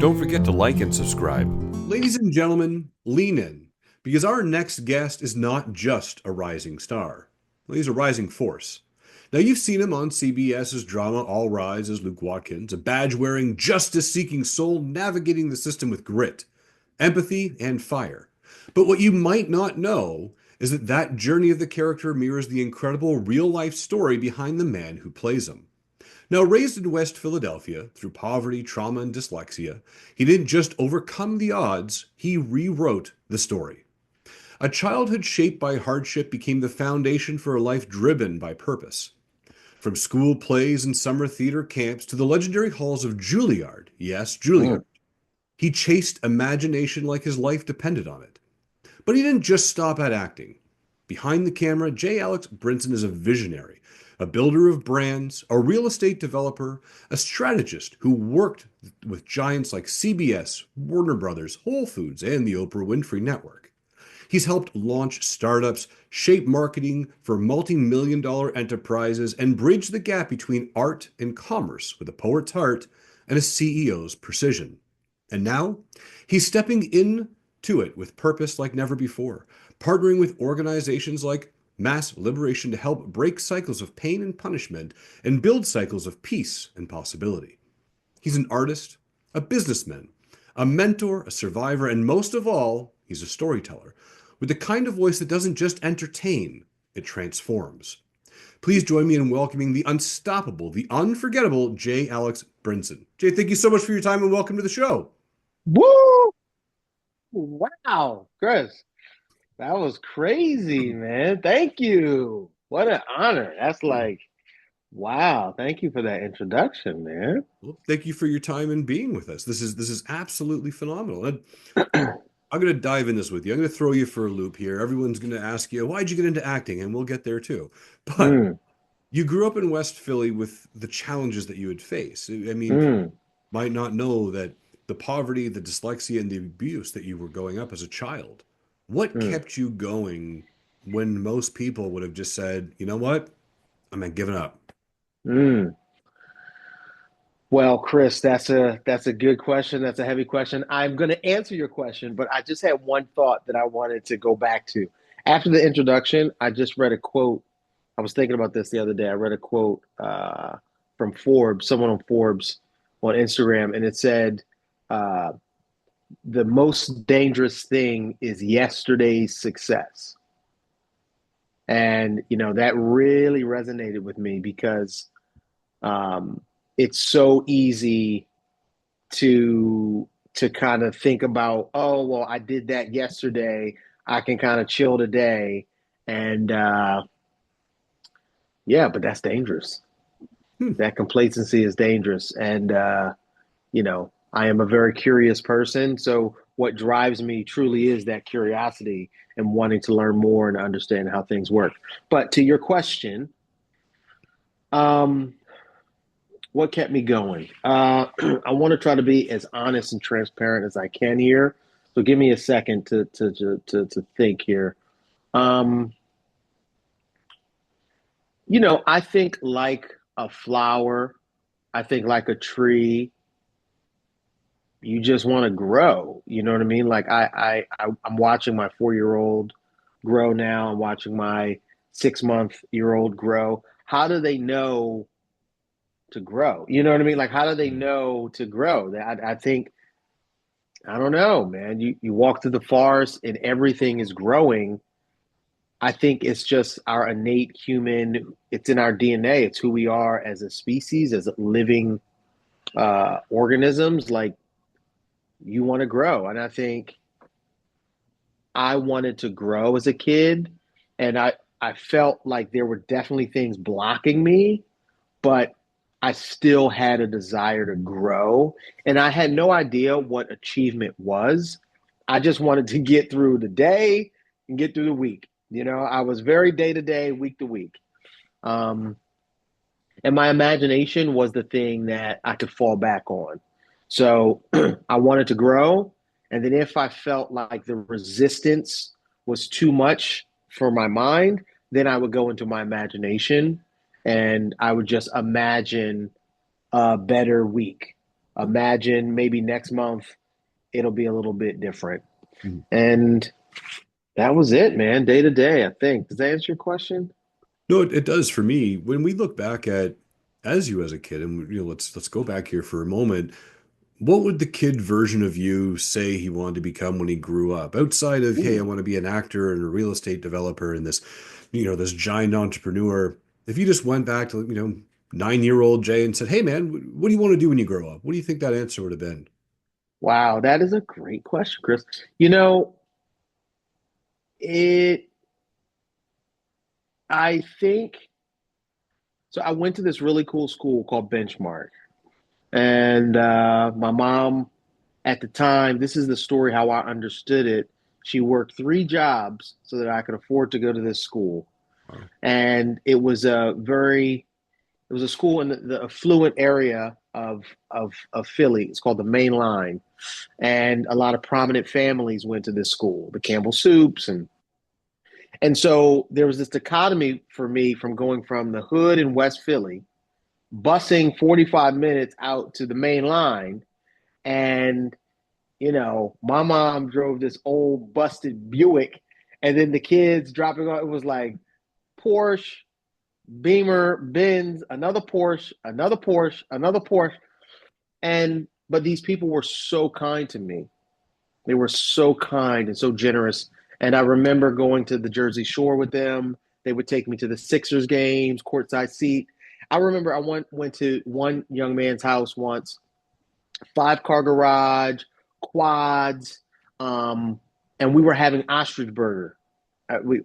Don't forget to like and subscribe. Ladies and gentlemen, lean in, because our next guest is not just a rising star. Well, he's a rising force. Now, you've seen him on CBS's drama All Rise as Luke Watkins, a badge-wearing, justice-seeking soul navigating the system with grit, empathy, and fire. But what you might not know is that that journey of the character mirrors the incredible real-life story behind the man who plays him. Now, raised in West Philadelphia through poverty, trauma, and dyslexia, he didn't just overcome the odds, he rewrote the story. A childhood shaped by hardship became the foundation for a life driven by purpose. From school plays and summer theater camps to the legendary halls of Juilliard, yes, Juilliard, Mm, he chased imagination like his life depended on it. But he didn't just stop at acting. Behind the camera, Jay Brinson is a visionary, a builder of brands, a real estate developer, a strategist who worked with giants like CBS, Warner Brothers, Whole Foods, and the Oprah Winfrey Network. He's helped launch startups, shape marketing for multi-million dollar enterprises, and bridge the gap between art and commerce with a poet's heart and a CEO's precision. And now, he's stepping into it with purpose like never before, partnering with organizations like Mass Liberation to help break cycles of pain and punishment and build cycles of peace and possibility. He's an artist, a businessman, a mentor, a survivor, and most of all, he's a storyteller with the kind of voice that doesn't just entertain, it transforms. Please join me in welcoming the unstoppable, the unforgettable Jay Brinson. Jay, thank you so much for your time and welcome to the show. Woo! Wow, Chris, that was crazy, man. Thank you. What an honor. That's like, wow. Thank you for that introduction, man. Well, thank you for your time and being with us. This is absolutely phenomenal. I'm going to dive in this with you. I'm going to throw you for a loop here. Everyone's going to ask you, why'd you get into acting? And we'll get there too. But Mm, you grew up in West Philly with the challenges that you would face. I mean, people mm, might not know that the poverty, the dyslexia, and the abuse that you were going up as a child. What mm, kept you going when most people would have just said, you know what? I'm not giving up. mm. Well, Chris, that's a good question. That's a heavy question. I'm going to answer your question, but I just had one thought that I wanted to go back to. After the introduction, I just read a quote. I was thinking about this the other day. I read a quote from Forbes, someone on Forbes on Instagram, and it said, uh, "The most dangerous thing is yesterday's success." And that really resonated with me because um, it's so easy to kind of think about, oh, well, I did that yesterday. I can kind of chill today, and yeah, but that's dangerous. Hmm. That complacency is dangerous, and I am a very curious person. So what drives me truly is that curiosity and wanting to learn more and understand how things work. But to your question, um, what kept me going? I want to try to be as honest and transparent as I can here. So give me a second to think here. Um, I think like a flower, I think like a tree, you just want to grow. You know what I mean? Like I'm watching my 4 year old grow now. I'm watching my 6 month year old grow. How do they know to grow? You know what I mean? Like, how do they know to grow? I think, I don't know, man. You walk through the forest and everything is growing. I think it's just our innate human, it's in our DNA. It's who we are as a species, as living organisms. Like, you want to grow. And I think I wanted to grow as a kid. And I felt like there were definitely things blocking me, but I still had a desire to grow. And I had no idea what achievement was. I just wanted to get through the day and get through the week. I was very day to day, week to week. Um, and my imagination was the thing that I could fall back on. So I wanted to grow. And then if I felt like the resistance was too much for my mind, then I would go into my imagination and I would just imagine a better week, imagine maybe next month it'll be a little bit different. Mhm. And that was it, man. Day to day, I think. Does that answer your question? No, it does for me. When we look back at as you as a kid, and let's go back here for a moment. What would the kid version of you say he wanted to become when he grew up? Outside of, hey, I Ooh. want to be an actor and a real estate developer and this giant entrepreneur. If you just went back to, 9-year-old Jay and said, hey, man, what do you want to do when you grow up? What do you think that answer would have been? Wow, that is a great question, Chris. You know, it I think so. I went to this really cool school called Benchmark. And my mom, at the time, this is the story how I understood it. She worked three jobs so that I could afford to go to this school. Wow. And it was a school in the affluent area of Philly. It's called the Main Line. And a lot of prominent families went to this school, the Campbell Soups. And so there was this dichotomy for me from going from the hood in West Philly, busing 45 minutes out to the Main Line. And, my mom drove this old busted Buick. And then the kids dropping off, it was like Porsche, Beamer, Benz, another Porsche, another Porsche, another Porsche. But these people were so kind to me. They were so kind and so generous. And I remember going to the Jersey Shore with them. They would take me to the Sixers games, courtside seat. I remember I went to one young man's house once, 5-car garage, quads, um, and we were having ostrich burger.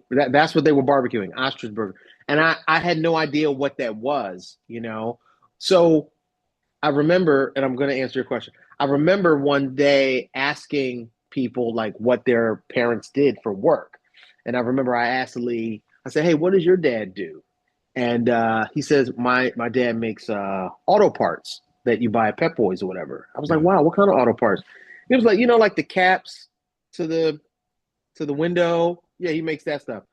That's what they were barbecuing, ostrich burger. And I had no idea what that was. So I remember, and I'm going to answer your question. I remember one day asking people like what their parents did for work. And I remember I asked Lee, I said, hey, what does your dad do? And he says, my dad makes auto parts that you buy at Pep Boys or whatever. I was like, Yeah. wow, what kind of auto parts? He was like, like the caps to the window. Yeah, he makes that stuff.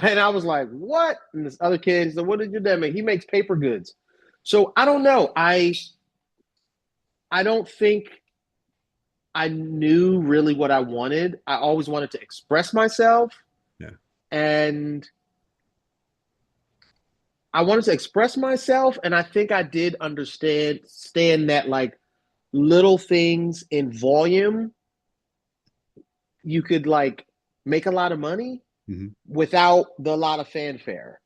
And I was like, what? And this other kid said, what did your dad make? He makes paper goods. So I don't know. I don't think I knew really what I wanted. I always wanted to express myself, Yeah. and I wanted to express myself, and I think I did understand that like little things in volume, you could like make a lot of money Hmm. without the lot of fanfare.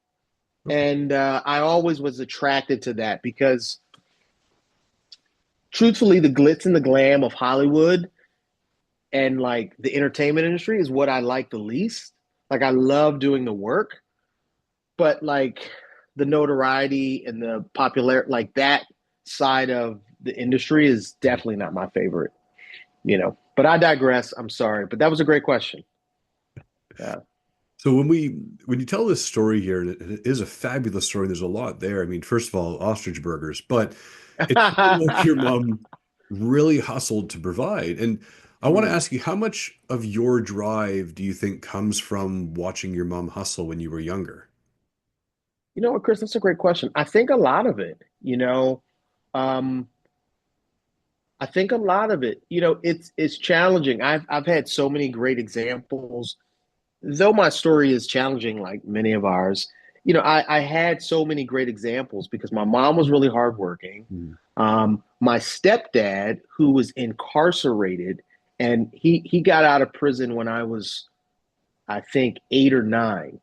Okay. And I always was attracted to that because truthfully, the glitz and the glam of Hollywood and like the entertainment industry is what I like the least. Like I love doing the work, but like the notoriety and the popular like that side of the industry is definitely not my favorite. But I digress. I'm sorry, but that was a great question. Yeah. So when you tell this story here, and it is a fabulous story, there's a lot there. I mean, first of all, ostrich burgers, but it sounds like your mom really hustled to provide. And I want to Hmm. ask you, how much of your drive do you think comes from watching your mom hustle when you were younger? You know what, Chris? That's a great question. I think a lot of it. Um, I think a lot of it, it's challenging. I've had so many great examples. Though my story is challenging, like many of ours, I had so many great examples because my mom was really hardworking. Mm. My stepdad, who was incarcerated, and he got out of prison when I was, I think, 8 or 9,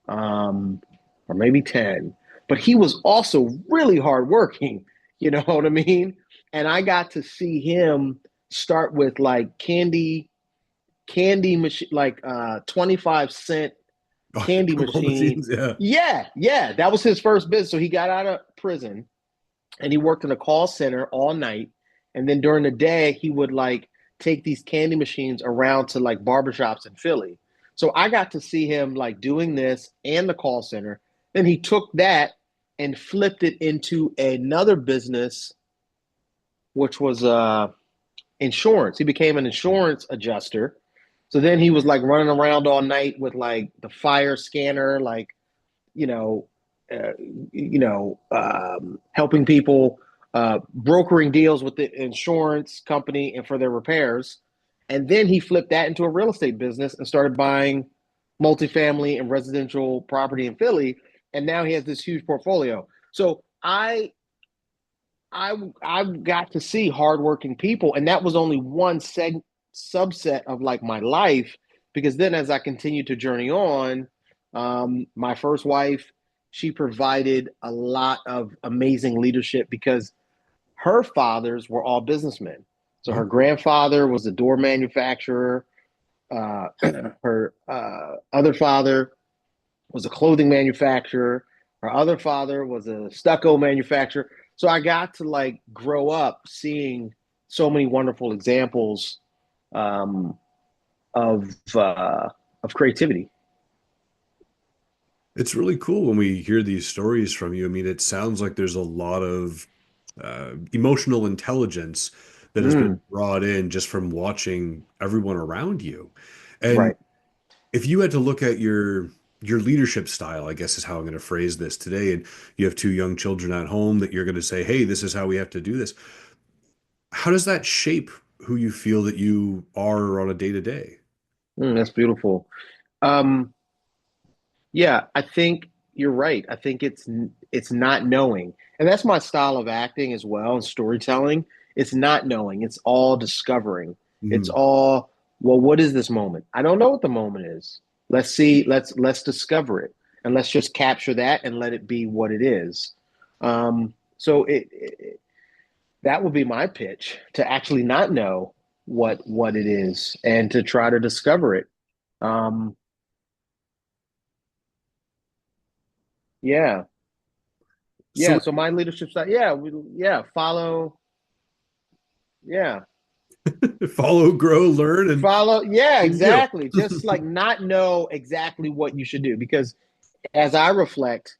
um, or maybe 10. But he was also really hardworking. You know what I mean? And I got to see him start with like candy machine, like 25-cent Oh, candy Google machine. machines, yeah. Yeah, yeah, that was his first business. So he got out of prison and he worked in a call center all night. And then during the day, he would like take these candy machines around to like barbershops in Philly. So I got to see him like doing this and the call center. Then he took that and flipped it into another business, which was insurance. He became an insurance adjuster. So then he was like running around all night with like the fire scanner, like you know, helping people brokering deals with the insurance company and for their repairs. And then he flipped that into a real estate business and started buying multifamily and residential property in Philly. And now he has this huge portfolio. So I got to see hardworking people, and that was only one subset of like my life. Because then, as I continued to journey on, my first wife, she provided a lot of amazing leadership because her fathers were all businessmen. So her Oh, grandfather was a door manufacturer. Uh, her other father was a clothing manufacturer. Her other father was a stucco manufacturer. So I got to like grow up seeing so many wonderful examples um, of of creativity. it's really cool when we hear these stories from you. I mean, it sounds like there's a lot of emotional intelligence that has been Mm, brought in just from watching everyone around you. And right. if you had to look at your leadership style, I guess is how I'm going to phrase this today, and you have two young children at home that you're going to say, "Hey, this is how we have to do this." How does that shape who you feel that you are on a day to day? That's beautiful. Um, Yeah, I think you're right. I think it's not knowing. And that's my style of acting as well and storytelling. It's not knowing. It's all discovering. It's Mhm. all, well, what is this moment? I don't know what the moment is. Let's see, let's discover it. And let's just capture that and let it be what it is. So that would be my pitch to actually not know what it is and to try to discover it. Um, yeah. So Yeah, so my leadership style, follow, yeah, follow, grow, learn, follow, yeah, and do. exactly. Just like not know exactly what you should do. Because as I reflect,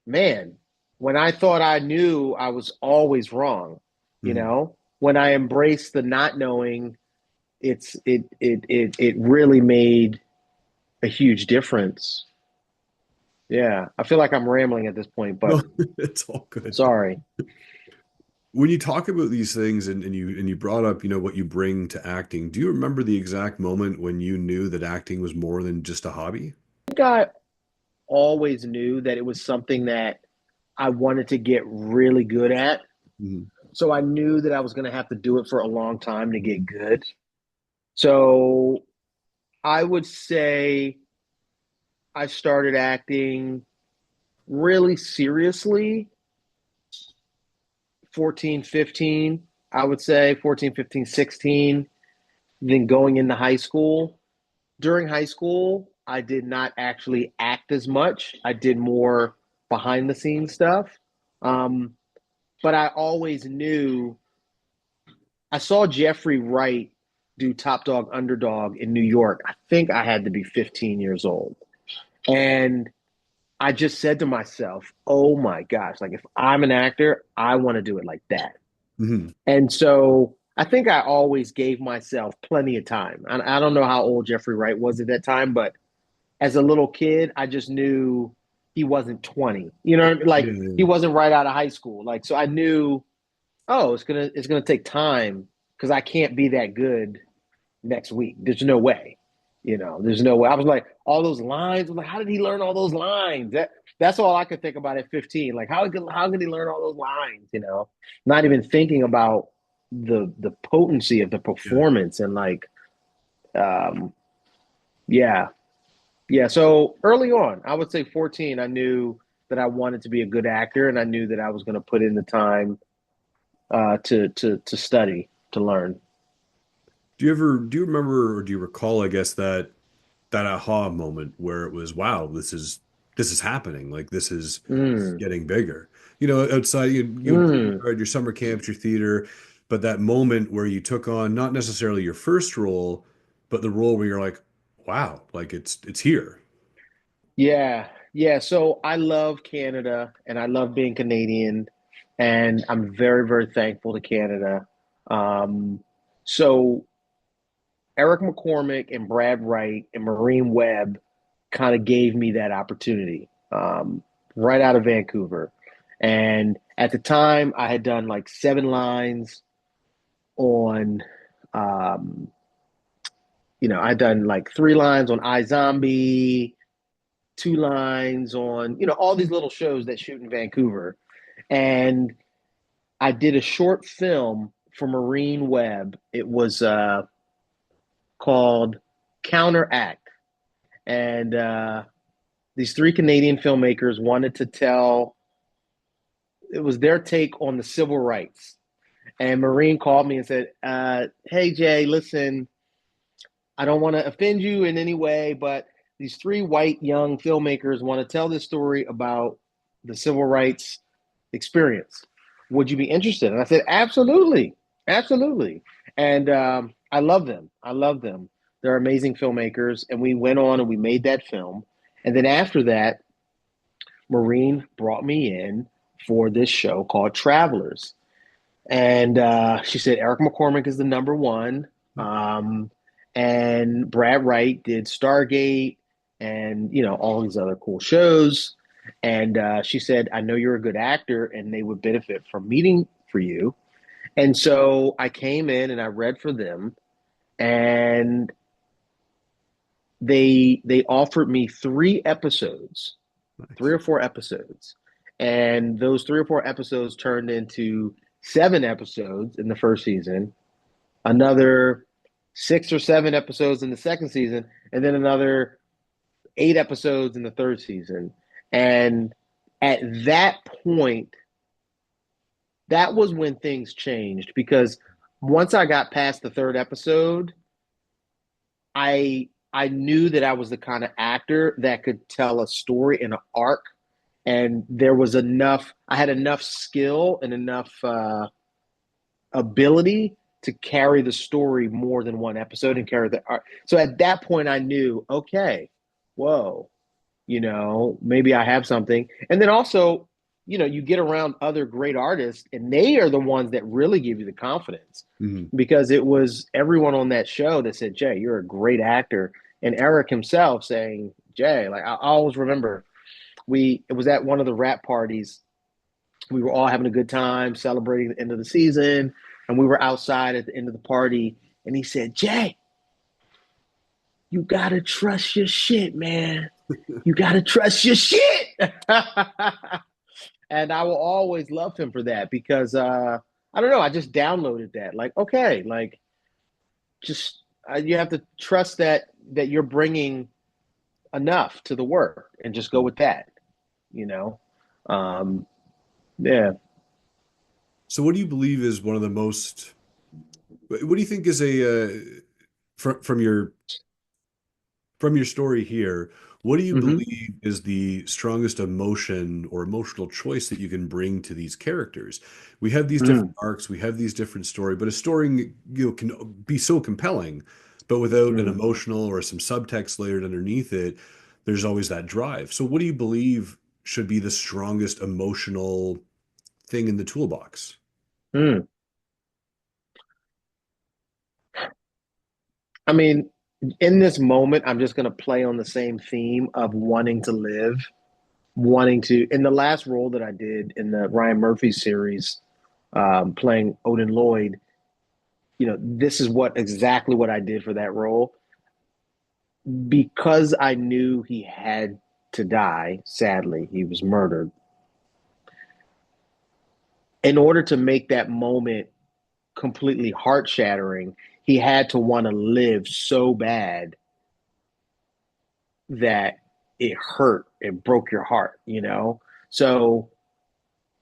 man, when I thought I knew, I was always wrong. You Mhm. know, when I embraced the not knowing, it really made a huge difference. Yeah, I feel like I'm rambling at this point, No, but it's all good. sorry. When you talk about these things and you brought up, what you bring to acting, do you remember the exact moment when you knew that acting was more than just a hobby? I think I always knew that it was something that I wanted to get really good at. Mhm. So I knew that I was going to have to do it for a long time to get good. So I would say I started acting really seriously 14, 15. I would say 14, 15, 16. Then going into high school. During high school, I did not actually act as much. I did more behind the scenes stuff. Um, but I always knew I saw Jeffrey Wright do Top Dog Underdog in New York. I think I had to be 15 years old. And I just said to myself, oh my gosh, like if I'm an actor, I want to do it like that. Mhm. And so I think I always gave myself plenty of time. I don't know how old Jeffrey Wright was at that time, but as a little kid, I just knew he wasn't 20. You know, Yeah, like he yeah. wasn't right out of high school. Like so I knew, oh, it's gonna take time because I can't be that good next week. There's no way. There's no way. I was like, all those lines. I'm like, how did he learn all those lines? That's all I could think about at 15. Like, how could he learn all those lines? Not even thinking about the potency of the Yeah. performance and like, um, yeah, yeah. So early on, I would say 14, I knew that I wanted to be a good actor, and I knew that I was going to put in the time to study to learn. Do you remember or do you recall, I guess, that aha moment where it was, wow, this is happening. Like this is Mm, getting bigger. Outside you mm. had your summer camps, your theater, but that moment where you took on not necessarily your first role, but the role where you're like, wow, like it's here. Yeah, yeah. So I love Canada and I love being Canadian, and I'm very, very thankful to Canada. Um, so Eric McCormick and Brad Wright and Maureen Webb kind of gave me that opportunity right out of Vancouver. And At the time, I had done like 7 lines on, um, I'd done like 3 lines on iZombie, 2 lines on, all these little shows that shoot in Vancouver. And I did a short film for Marine Web. It was called Counteract. And these 3 Canadian filmmakers wanted to tell, it was their take on the civil rights. And Marine called me and said, hey, Jay, listen, I don't want to offend you in any way, but these 3 white young filmmakers want to tell this story about the civil rights experience. Would you be interested? And I said, absolutely, absolutely. And I love them. I love them. They're amazing filmmakers. And we went on and we made that film. And then after that, Maureen brought me in for this show called Travelers. And she said, Eric McCormick is the number one. And Brad Wright did Stargate and, all these other cool shows. And she said, I know you're a good actor and they would benefit from meeting for you. And so I came in and I read for them, and they offered me 3 episodes, Nice. 3 or 4 episodes. And those 3 or 4 episodes turned into 7 episodes in the first season, another 6 or 7 episodes in the second season, and then another 8 episodes in the third season. And at that point, that was when things changed, because once I got past the third episode, I knew that I was the kind of actor that could tell a story in an arc, and there was enough. I had enough skill and enough ability to carry the story more than one episode and carry the arc. So at that point, I knew, okay, whoa, maybe I have something. And then also, you get around other great artists, and they are the ones that really give you the confidence, because it was everyone on that show that said, Jay, you're a great actor. And Eric himself saying, Jay, like I always remember, it was at one of the rap parties. We were all having a good time celebrating the end of the season, and we were outside at the end of the party, and he said, Jay, you gotta trust your shit, man. You gotta trust your shit. And I will always love him for that, because I don't know, I just downloaded that. Like, okay, like, just you have to trust that you're bringing enough to the work, and just go with that, you know. Yeah. So, what do you believe is one of the most? What do you think is from your story here? What do you Hmm. believe is the strongest emotion or emotional choice that you can bring to these characters? We have these different Mm, arcs, we have these different story, but a story, can be so compelling, but without an mm, emotional or some subtext layered underneath it, there's always that drive. So, what do you believe should be the strongest emotional thing in the toolbox? mm. I mean, in this moment, I'm just going to play on the same theme of wanting to live, wanting to. In the last role that I did in the Ryan Murphy series, playing Odin Lloyd, this is exactly what I did for that role, because I knew he had to die. Sadly, he was murdered. In order to make that moment completely heart shattering, he had to want to live so bad that it hurt, it broke your heart. So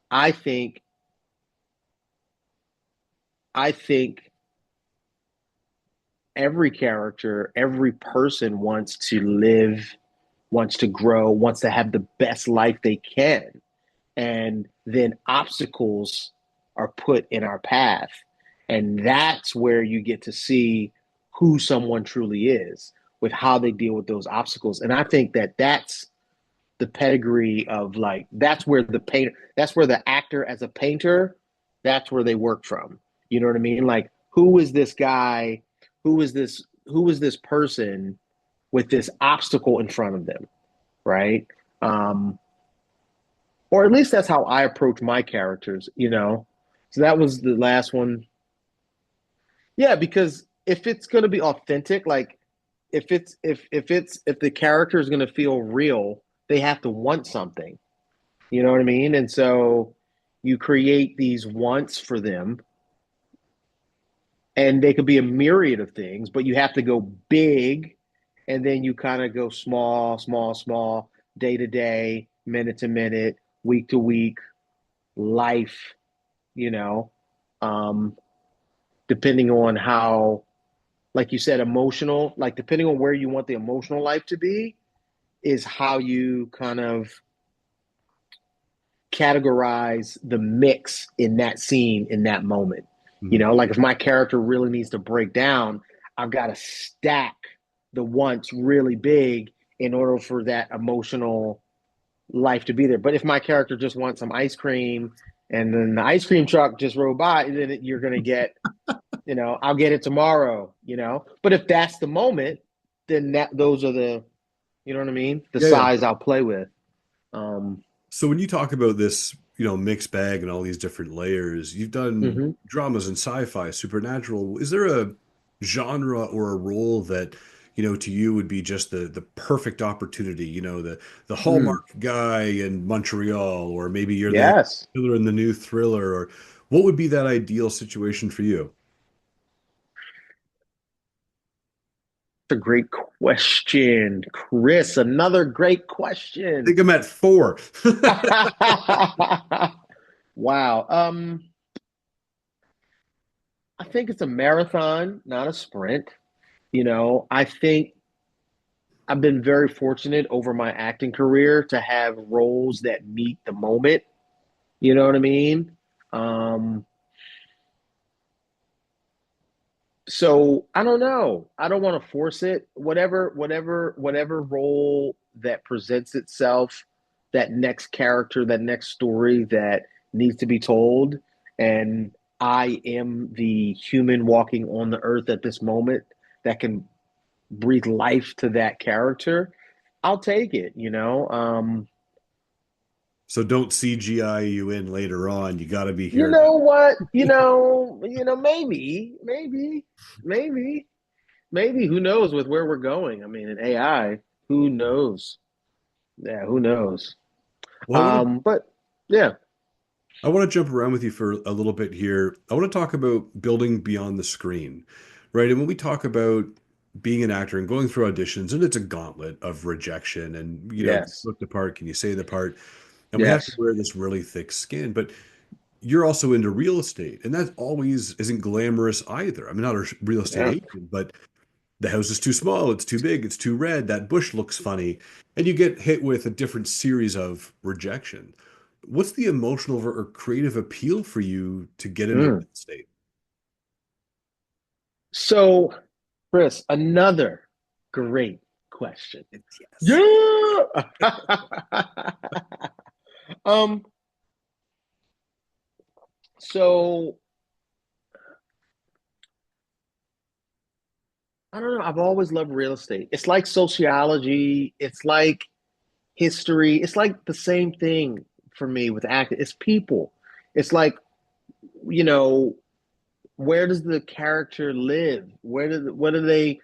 I think I think every character, every person wants to live, wants to grow, wants to have the best life they can. And then obstacles are put in our path. And that's where you get to see who someone truly is, with how they deal with those obstacles. And I think that that's the pedigree of, like, that's where the actor as a painter, that's where they work from. You know what I mean? Like, who is this guy? Who is this person with this obstacle in front of them, right? Um, or at least that's how I approach my characters, you know. So that was the last one. Yeah, because if it's going to be authentic, like if the character is going to feel real, they have to want something. You know what I mean? And so you create these wants for them, and they could be a myriad of things, but you have to go big, and then you kind of go small, small, small, day to day, minute to minute, week to week, life, you know, um, depending on how, like you said, emotional, like depending on where you want the emotional life to be, is how you kind of categorize the mix in that scene in that moment. You Mhm. know, like if my character really needs to break down, I've got to stack the wants really big in order for that emotional life to be there. But if my character just wants some ice cream and then the ice cream truck just rode by, then you're going to get, you know, I'll get it tomorrow, you know. But if that's the moment, then those are the, you know what I mean? The Yeah, yeah. size I'll play with. Um, So when you talk about this, mixed bag and all these different layers, you've done mhm. dramas and sci-fi, supernatural. Is there a genre or a role that, to you would be just the perfect opportunity? The Mm. Hallmark guy in Montreal, or maybe you're the Yes. killer in the new thriller, or what would be that ideal situation for you? That's a great question, Chris. Another great I question. think I'm at four. Wow. I think it's a marathon, not a sprint. You know, I think I've been very fortunate over my acting career to have roles that meet the moment. You know what I mean? Um, so I don't know. I don't want to force it. Whatever role that presents itself, that next character, that next story that needs to be told, and I am the human walking on the earth at this moment that can breathe life to that character, I'll take it, you know. So don't CGI you in later on. You got to be You here know now. what? Maybe, maybe. Who knows with where we're going? I mean, in AI, who knows? Yeah, who knows? Well, But yeah, I want to jump around with you for a little bit here. I want to talk about building beyond the screen, right? And when we talk about being an actor and going through auditions, and it's a gauntlet of rejection, and can you yes, look the part, can you say the part? And we have to yes. wear this really thick skin. But you're also into real estate, and that always isn't glamorous either. I'm not a real estate Yeah. agent, but the house is too small, it's too big, it's too red, that bush looks funny, and you get hit with a different series of rejection. What's the emotional or creative appeal for you to get into real Mm. estate? So, Chris, another great question. Yes. Yeah. um. So I don't know. I've always loved real estate. It's like sociology. It's like history. It's like the same thing for me with acting. It's people. It's like, you know, where does the character live? What do they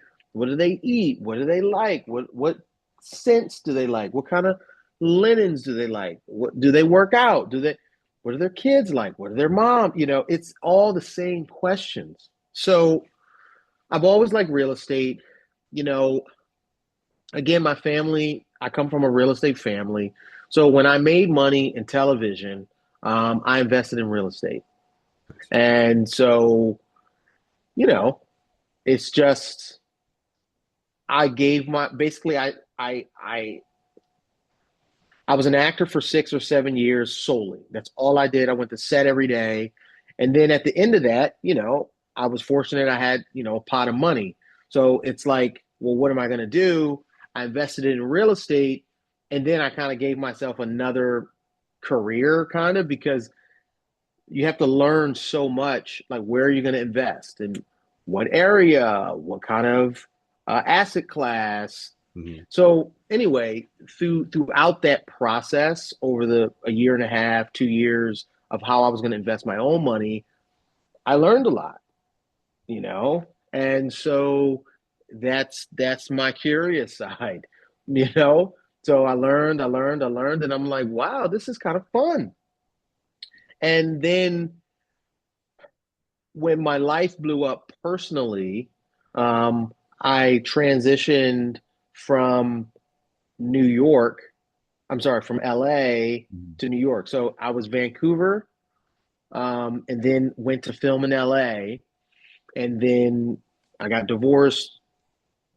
eat? What do they like? What scents do they like? What kind of linens do they like? What do they work out? What are their kids like? What are their mom? You know, it's all the same questions. So I've always liked real estate. You know, again, my family, I come from a real estate family. So when I made money in television, I invested in real estate. And so, you know, it's just I gave my basically I was an actor for 6 or 7 years solely. That's all I did. I went to set every day. And then at the end of that, you know, I was fortunate I had, you know, a pot of money. So it's like, well, what am I going to do? I invested in real estate. And then I kind of gave myself another career, kind of, because you have to learn so much, like where are you going to invest and what area, what kind of asset class, Hmm. So anyway, throughout that process over the a year and a half, 2 years of how I was going to invest my own money, I learned a lot, you know? And so that's my curious side, you know? So I learned, and I'm like, wow, this is kind of fun. And then when my life blew up personally, um, I transitioned from New York, I'm sorry, from LA Hmm. to New York. So I was Vancouver, and then went to film in LA, and then I got divorced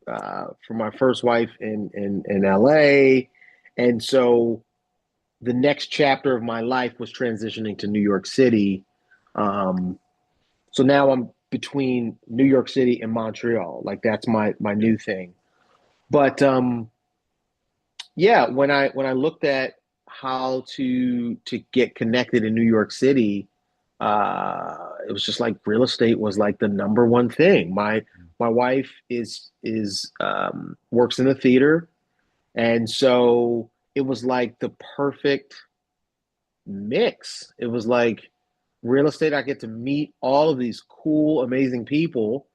from my first wife in LA, and so the next chapter of my life was transitioning to New York City. Um, so now I'm between New York City and Montreal. Like that's my new thing. But yeah, when I looked at how to get connected in New York City, it was just like real estate was like the number one thing. My wife is works in the theater, and so it was like the perfect mix. It was like real estate. I get to meet all of these cool, amazing people,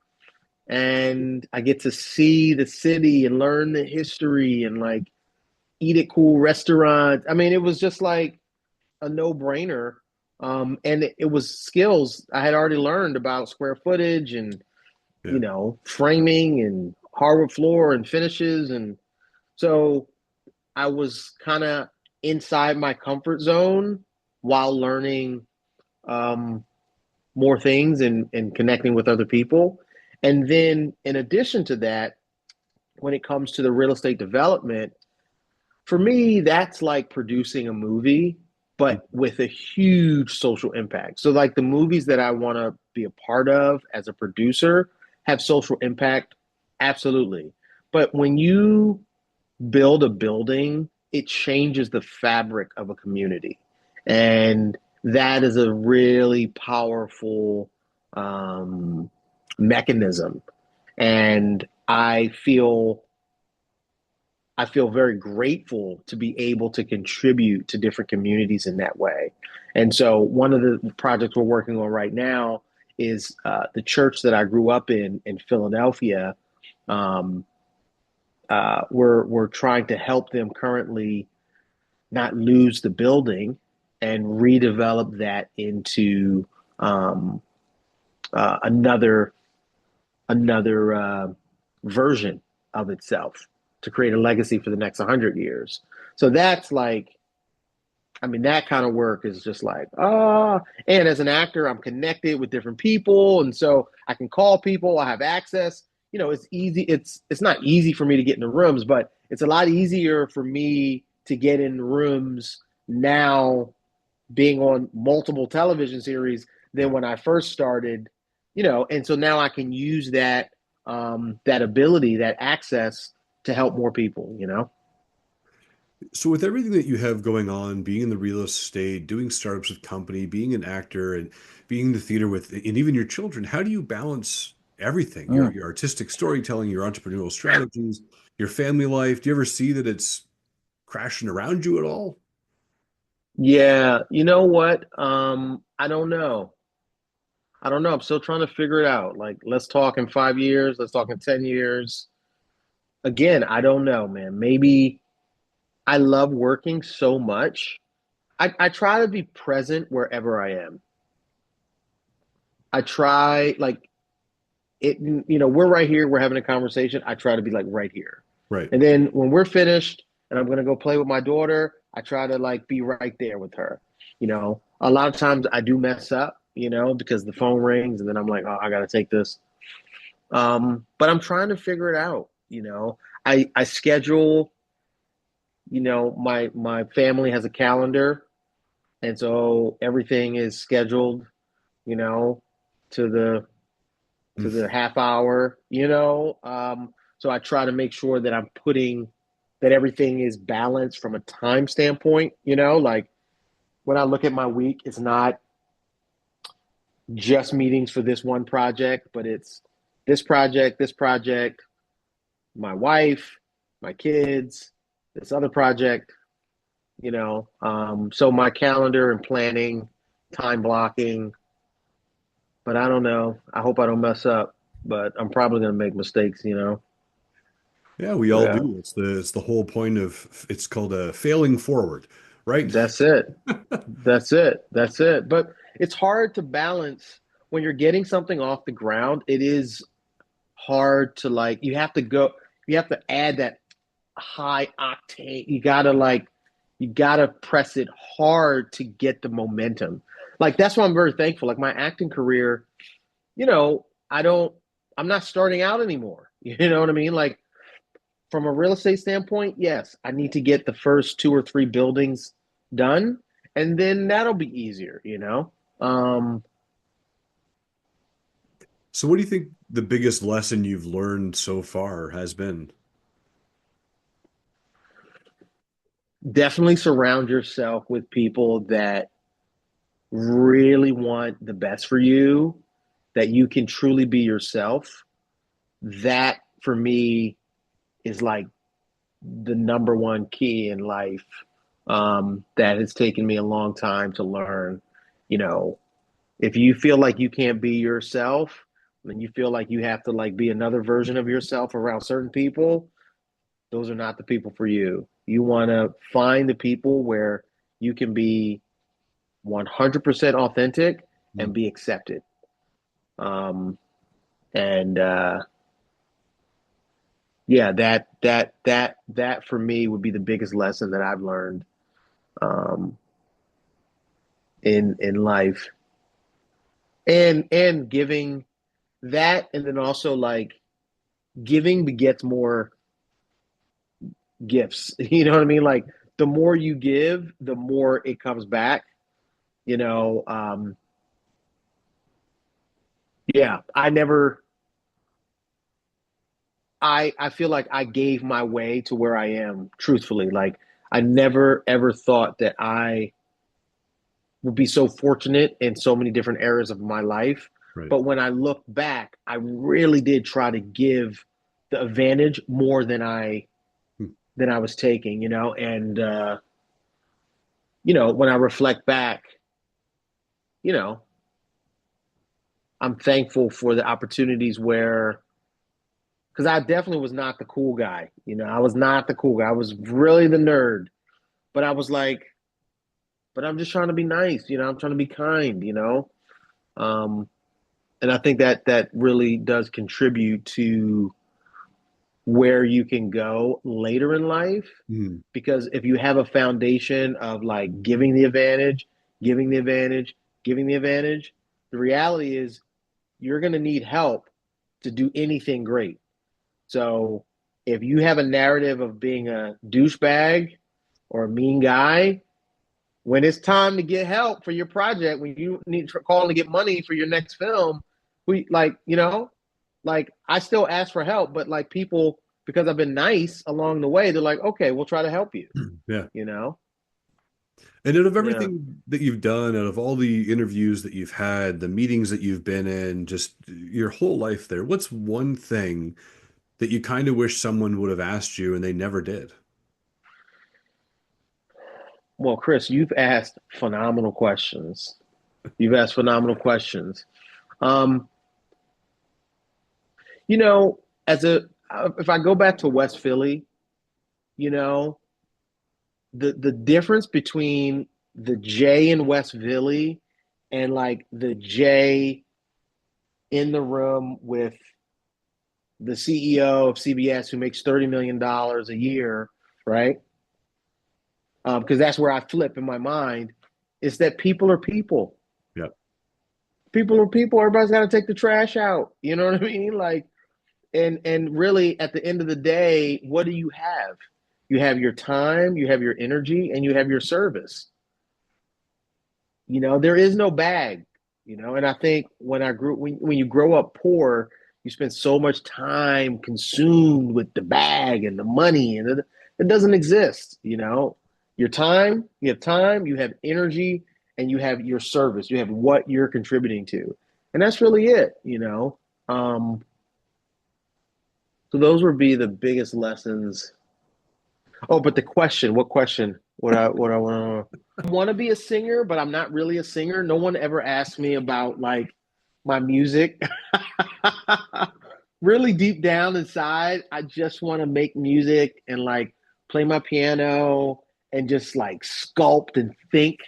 and I get to see the city and learn the history and like eat at cool restaurants. I mean, it was just like a no brainer. And it was skills I had already learned about square footage and, Yeah. framing and hardwood floor and finishes. And so I was kind of inside my comfort zone while learning um, more things and connecting with other people. And then, in addition to that, when it comes to the real estate development, for me, that's like producing a movie, but with a huge social impact. So, like the movies that I want to be a part of as a producer have social impact, absolutely. But when you build a building, it changes the fabric of a community. And that is a really powerful um, mechanism. And I feel very grateful to be able to contribute to different communities in that way. And so, one of the projects we're working on right now is the church that I grew up in Philadelphia. Um, we're trying to help them currently not lose the building and redevelop that into um, another version of itself to create a legacy for the next 100 years. So that's like, I mean, that kind of work is just like, and as an actor, I'm connected with different people. And so I can call people, I have access. It's easy. It's not easy for me to get in the rooms, but it's a lot easier for me to get in rooms now being on multiple television series than Yeah. when I first started, and so now I can use that ability, that access to help more people. So, with everything that you have going on, being in the real estate, doing startups with company, being an actor, and being in the theater with, and even your children, how do you balance everything? Your Mm. your artistic storytelling, your entrepreneurial strategies, your family life. Do you ever see that it's crashing around you at all? Yeah, you know what? I don't know. I don't know. I'm still trying to figure it out. Like, let's talk in 5 years. Let's talk in 10 years. Again, I don't know, man. Maybe I love working so much. I try to be present wherever I am. I try, like, we're right here, we're having a conversation. I try to be like right here. Right. And then when we're finished and I'm gonna go play with my daughter, I try to like be right there with her. A lot of times I do mess up, because the phone rings and then I'm like, oh, I gotta take this. But I'm trying to figure it out. I schedule, my family has a calendar, and so everything is scheduled, you know, to the half hour. So I try to make sure that I'm putting that everything is balanced from a time standpoint. Like when I look at my week, it's not just meetings for this one project, but it's this project, my wife, my kids, this other project, so my calendar and planning, time blocking, but I don't know. I hope I don't mess up, but I'm probably going to make mistakes. Yeah, we all Yeah, do. It's the whole point of it's called a failing forward, right? that's it. That's it. That's it. But it's hard to balance when you're getting something off the ground. It is hard to you have to add that high octane. You gotta press it hard to get the momentum. Like that's why I'm very thankful. Like my acting career, I'm not starting out anymore. You know what I mean? Like from a real estate standpoint, yes, I need to get the first two or three buildings done, and then that'll be easier. Um, So what do you think the biggest lesson you've learned so far has been? Definitely surround yourself with people that really want the best for you, that you can truly be yourself. That for me is like the number one key in life, that has taken me a long time to learn. You know, if you feel like you can't be yourself, then you feel like you have to like be another version of yourself around certain people, those are not the people for you. You want to find the people where you can be 100% authentic and Mm. be accepted. Um, and Yeah, that for me would be the biggest lesson that I've learned, um, in life, and giving that, and then also like giving begets more gifts. You know what I mean? Like the more you give, the more it comes back. You know, yeah, I feel like I gave my way to where I am, truthfully. Like I never ever thought that I would be so fortunate in so many different areas of my life. Right. But when I look back, I really did try to give the advantage more Hmm. than I was taking. And when I reflect back, you know, I'm thankful for the opportunities where, because I definitely was not the cool guy. I was not the cool guy. I was really the nerd. But I was like, but I'm just trying to be nice. I'm trying to be kind. Um, and I think that really does contribute to where you can go later in life, Mm. because if you have a foundation of like giving the advantage, giving the advantage, giving the advantage, the reality is you're going to need help to do anything great. So if you have a narrative of being a douchebag or a mean guy, when it's time to get help for your project, when you need to call to get money for your next film, we like I still ask for help, but like people, because I've been nice along the way, they're like, okay, we'll try to help you. Yeah. You know? And out of Yeah. everything that you've done, out of all the interviews that you've had, the meetings that you've been in, just your whole life there, what's one thing that you kind of wish someone would have asked you and they never did? Well, Chris, you've asked phenomenal questions. You've asked phenomenal questions. Um, you know, as a if I go back to West Philly, you know, the difference between the J in West Philly and like the J in the room with the CEO of CBS who makes $30 million a year, right? Because that's where I flip in my mind, is that people are people. Yeah. People are people. Everybody's got to take the trash out. You know what I mean? Like, and really, at the end of the day, what do you have? You have your time, you have your energy, and you have your service. There is no bag. And I think when you grow up poor, you spend so much time consumed with the bag and the money, and it doesn't exist. You have time, you have energy, and you have your service. You have what you're contributing to, and that's really it. So those would be the biggest lessons Oh, but the question, what question? What I want to be a singer, but I'm not really a singer. No one ever asked me about like my music. Really deep down inside, I just want to make music and like play my piano and just like sculpt and think.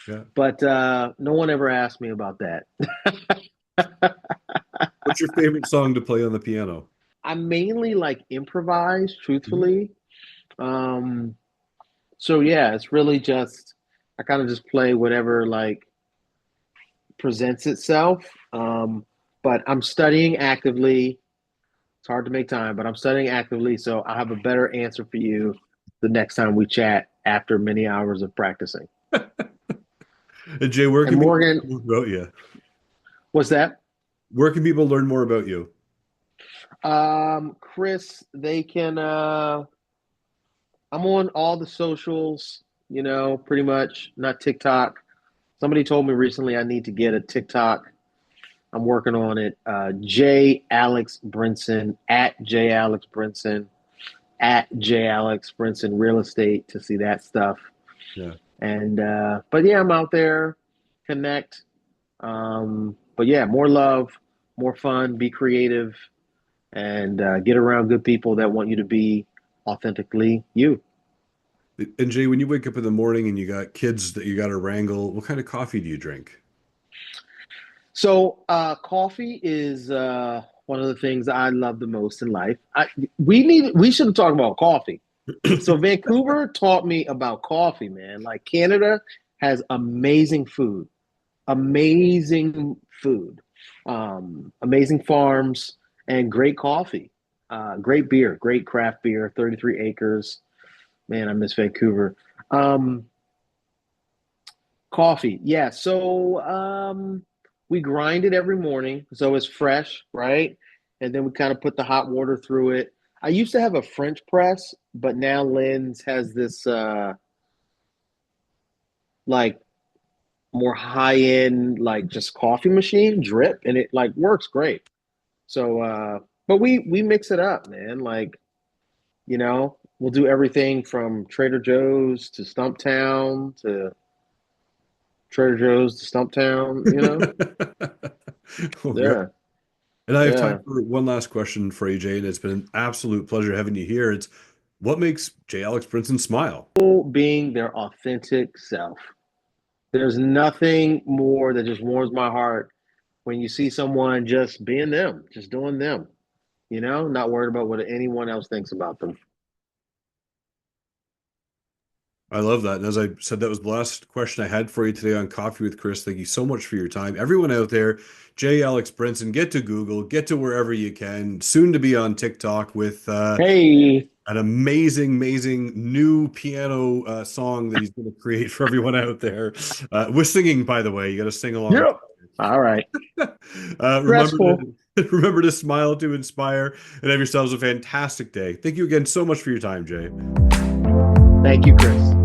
Yeah. But no one ever asked me about that. What's your favorite song to play on the piano? I mainly like improvise, Mhm. truthfully. Um, so yeah, it's really just I kind of just play whatever like presents itself. But I'm studying actively. It's hard to make time, but I'm studying actively, so I'll have a better answer for you the next time we chat after many hours of practicing. And Jay, where And can people Morgan, learn more about you? what's that? Where can people learn more about you? Chris, they can I'm on all the socials, pretty much, not TikTok. Somebody told me recently I need to get a TikTok. I'm working on it. J Alex Brinson at J Alex Brinson at J Alex Brinson Real Estate to see that stuff. Yeah. And but yeah, I'm out there, connect. But yeah, more love, more fun, be creative, and get around good people that want you to be authentically you. And Jay, when you wake up in the morning and you got kids that you got to wrangle, what kind of coffee do you drink? So coffee is one of the things I love the most in life. We should have talked about coffee. So Vancouver taught me about coffee, man. Like Canada has amazing food, amazing farms, and great coffee, great beer, great craft beer. 33 acres, man. I miss Vancouver. Um, Coffee, yeah. So we grind it every morning, so it's fresh, right? And then we kind of put the hot water through it. I used to have a French press, but now Lynn's has this like more high end, like just coffee machine drip, and it like works great. So, but we mix it up, man. Like we'll do everything from Trader Joe's to Stumptown to Trader Joe's to Stumptown. Oh, great. Yeah. And I have time Yeah. for one last question for you, Jay, and it's been an absolute pleasure having you here. It's what makes Jay Alex Brinson smile? Being their authentic self. There's nothing more that just warms my heart when you see someone just being them, just doing them, not worried about what anyone else thinks about them. I love that. And as I said, that was the last question I had for you today on Coffee with Chris. Thank you so much for your time. Everyone out there, Jay Alex Brinson, get to Google, get to wherever you can. Soon to be on TikTok with Hey, an amazing new piano song that he's going to create for everyone out there. With singing, by the way, you got to sing along. yep. All right. Remember Stressful. to remember to smile to inspire and have yourselves a fantastic day. Thank you again so much for your time, Jay. Thank you, Chris.